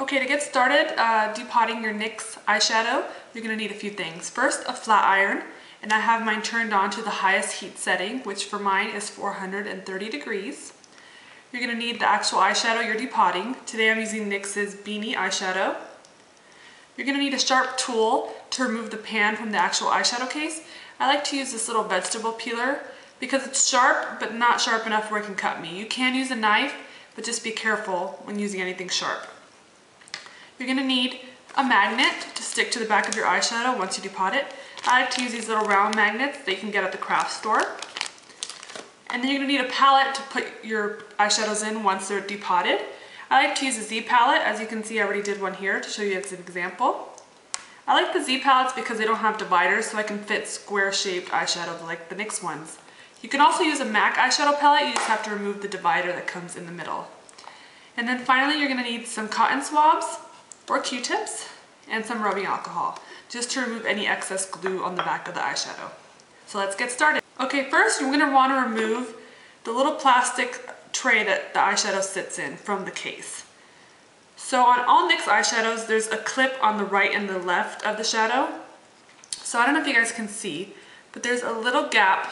Okay, to get started depotting your NYX eyeshadow, you're going to need a few things. First, a flat iron, and I have mine turned on to the highest heat setting, which for mine is 430 degrees. You're going to need the actual eyeshadow you're depotting. Today I'm using NYX's Beanie eyeshadow. You're going to need a sharp tool to remove the pan from the actual eyeshadow case. I like to use this little vegetable peeler because it's sharp, but not sharp enough where it can cut me. You can use a knife, but just be careful when using anything sharp. You're going to need a magnet to stick to the back of your eyeshadow once you depot it. I like to use these little round magnets that you can get at the craft store. And then you're going to need a palette to put your eyeshadows in once they're depotted. I like to use a Z palette. As you can see, I already did one here to show you as an example. I like the Z palettes because they don't have dividers, so I can fit square-shaped eyeshadows like the NYX ones. You can also use a MAC eyeshadow palette. You just have to remove the divider that comes in the middle. And then finally, you're going to need some cotton swabs or Q-tips and some rubbing alcohol, just to remove any excess glue on the back of the eyeshadow. So let's get started. Okay, first you're going to want to remove the little plastic tray that the eyeshadow sits in from the case. So on all NYX eyeshadows, there's a clip on the right and the left of the shadow. So I don't know if you guys can see, but there's a little gap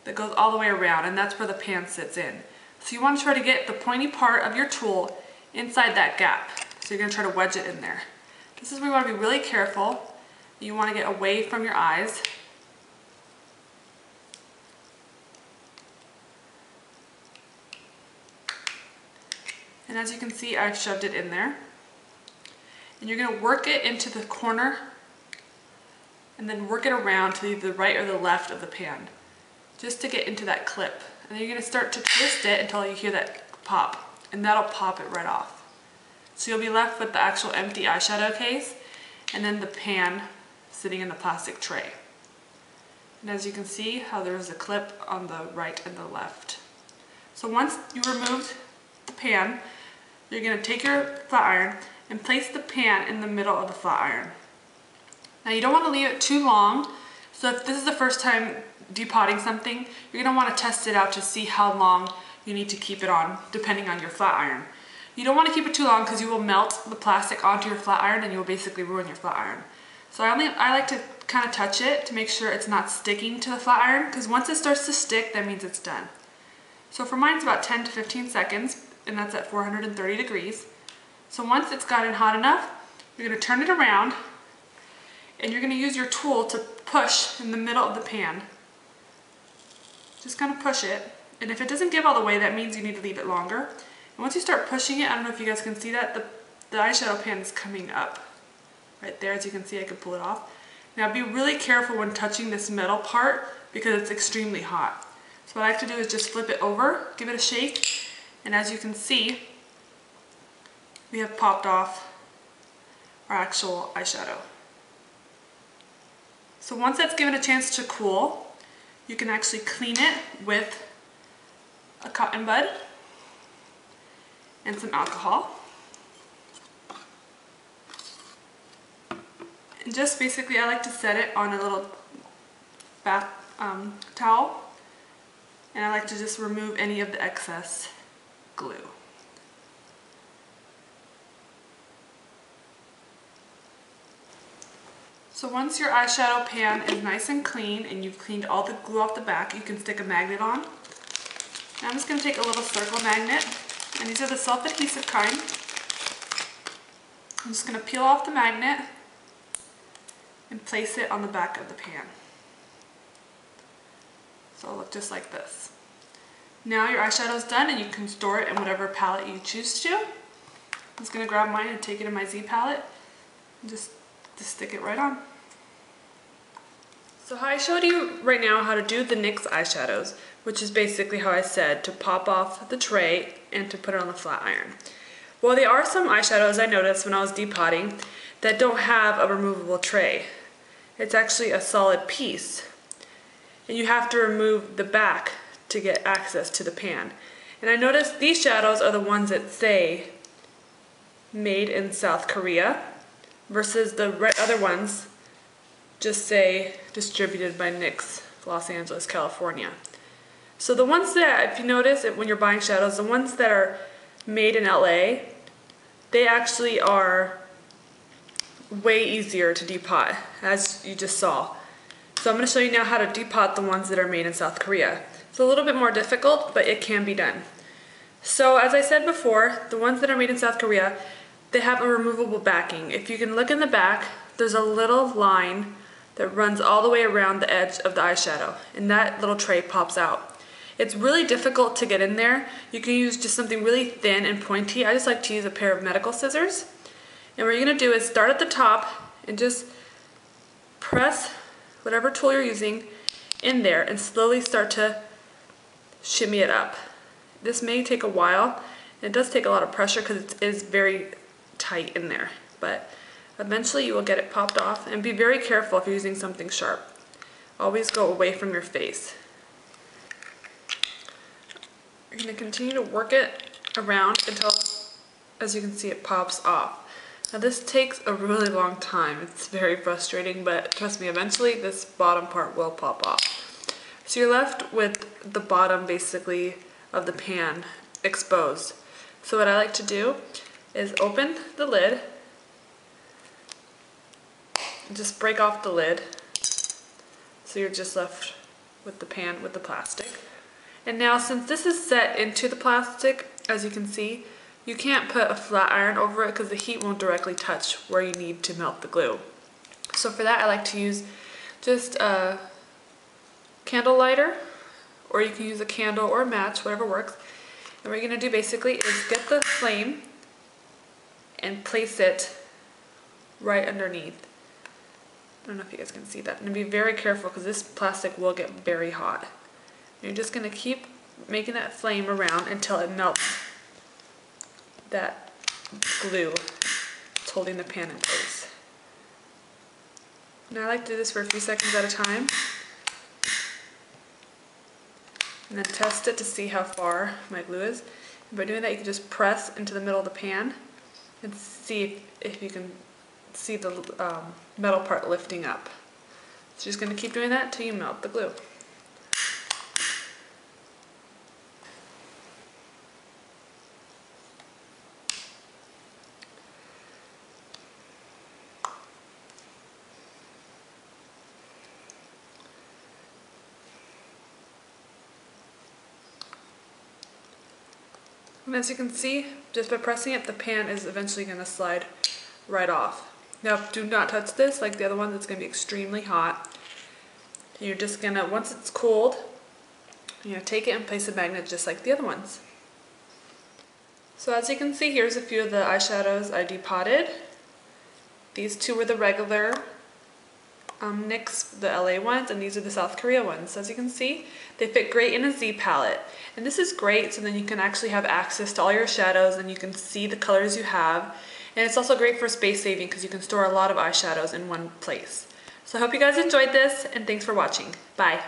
that goes all the way around, and that's where the pan sits in. So you want to try to get the pointy part of your tool inside that gap. So you're going to try to wedge it in there. This is where you want to be really careful. You want to get away from your eyes. And as you can see, I've shoved it in there. And you're going to work it into the corner and then work it around to either the right or the left of the pan, just to get into that clip. And then you're going to start to twist it until you hear that pop, and that'll pop it right off. So you'll be left with the actual empty eyeshadow case and then the pan sitting in the plastic tray. And as you can see how there's a clip on the right and the left. So once you remove the pan, you're going to take your flat iron and place the pan in the middle of the flat iron. Now you don't want to leave it too long, so if this is the first time depotting something, you're going to want to test it out to see how long you need to keep it on, depending on your flat iron. You don't want to keep it too long because you will melt the plastic onto your flat iron and you will basically ruin your flat iron. So I like to kind of touch it to make sure it's not sticking to the flat iron, because once it starts to stick, that means it's done. So for mine, it's about 10 to 15 seconds, and that's at 430 degrees. So once it's gotten hot enough, you're going to turn it around, and you're going to use your tool to push in the middle of the pan. Just kind of push it, and if it doesn't give all the way, that means you need to leave it longer. And once you start pushing it, I don't know if you guys can see that, the eyeshadow pan is coming up. Right there, as you can see, I can pull it off. Now be really careful when touching this metal part because it's extremely hot. So what I like to do is just flip it over, give it a shake, and as you can see, we have popped off our actual eyeshadow. So once that's given a chance to cool, you can actually clean it with a cotton bud and some alcohol. And just basically, I like to set it on a little bath towel, and I like to just remove any of the excess glue. So once your eyeshadow pan is nice and clean and you've cleaned all the glue off the back, you can stick a magnet on. Now I'm just going to take a little circle magnet, and these are the self-adhesive kind. I'm just going to peel off the magnet and place it on the back of the pan. So it'll look just like this. Now your eyeshadow's done, and you can store it in whatever palette you choose to. I'm just going to grab mine and take it in my Z palette and just stick it right on. So I showed you right now how to do the NYX eyeshadows, which is basically how I said, to pop off the tray and to put it on the flat iron. Well, there are some eyeshadows I noticed when I was depotting that don't have a removable tray. It's actually a solid piece, and you have to remove the back to get access to the pan. And I noticed these shadows are the ones that say made in South Korea, versus the other ones just say distributed by NYX, Los Angeles, California. So the ones that, if you notice it when you're buying shadows, the ones that are made in LA, they actually are way easier to depot, as you just saw. So I'm going to show you now how to depot the ones that are made in South Korea. It's a little bit more difficult, but it can be done. So as I said before, the ones that are made in South Korea, they have a removable backing. If you can look in the back, there's a little line that runs all the way around the edge of the eyeshadow, and that little tray pops out. It's really difficult to get in there. You can use just something really thin and pointy. I just like to use a pair of medical scissors. And what you're going to do is start at the top and just press whatever tool you're using in there and slowly start to shimmy it up. This may take a while. It does take a lot of pressure because it is very tight in there, but eventually you will get it popped off. And be very careful if you're using something sharp. Always go away from your face. You're going to continue to work it around until, as you can see, it pops off. Now this takes a really long time. It's very frustrating, but trust me, eventually this bottom part will pop off. So you're left with the bottom basically of the pan exposed. So what I like to do is open the lid and just break off the lid. So you're just left with the pan with the plastic. And now since this is set into the plastic, as you can see, you can't put a flat iron over it because the heat won't directly touch where you need to melt the glue. So for that I like to use just a candle lighter, or you can use a candle or a match, whatever works. And what you're going to do basically is get the flame and place it right underneath. I don't know if you guys can see that. And be very careful because this plastic will get very hot. And you're just going to keep making that flame around until it melts that glue that's holding the pan in place. Now I like to do this for a few seconds at a time and then test it to see how far my glue is. And by doing that you can just press into the middle of the pan and see if you can see the metal part lifting up. So you're just going to keep doing that until you melt the glue. And as you can see, just by pressing it, the pan is eventually going to slide right off. Now, do not touch this like the other one. It's going to be extremely hot. You're just going to, once it's cooled, you're going to take it and place a magnet just like the other ones. So as you can see, here's a few of the eyeshadows I depotted. These two were the regular NYX, the LA ones, and these are the South Korea ones. So as you can see, they fit great in a Z palette. And this is great so then you can actually have access to all your shadows and you can see the colors you have. And it's also great for space saving because you can store a lot of eyeshadows in one place. So I hope you guys enjoyed this and thanks for watching. Bye.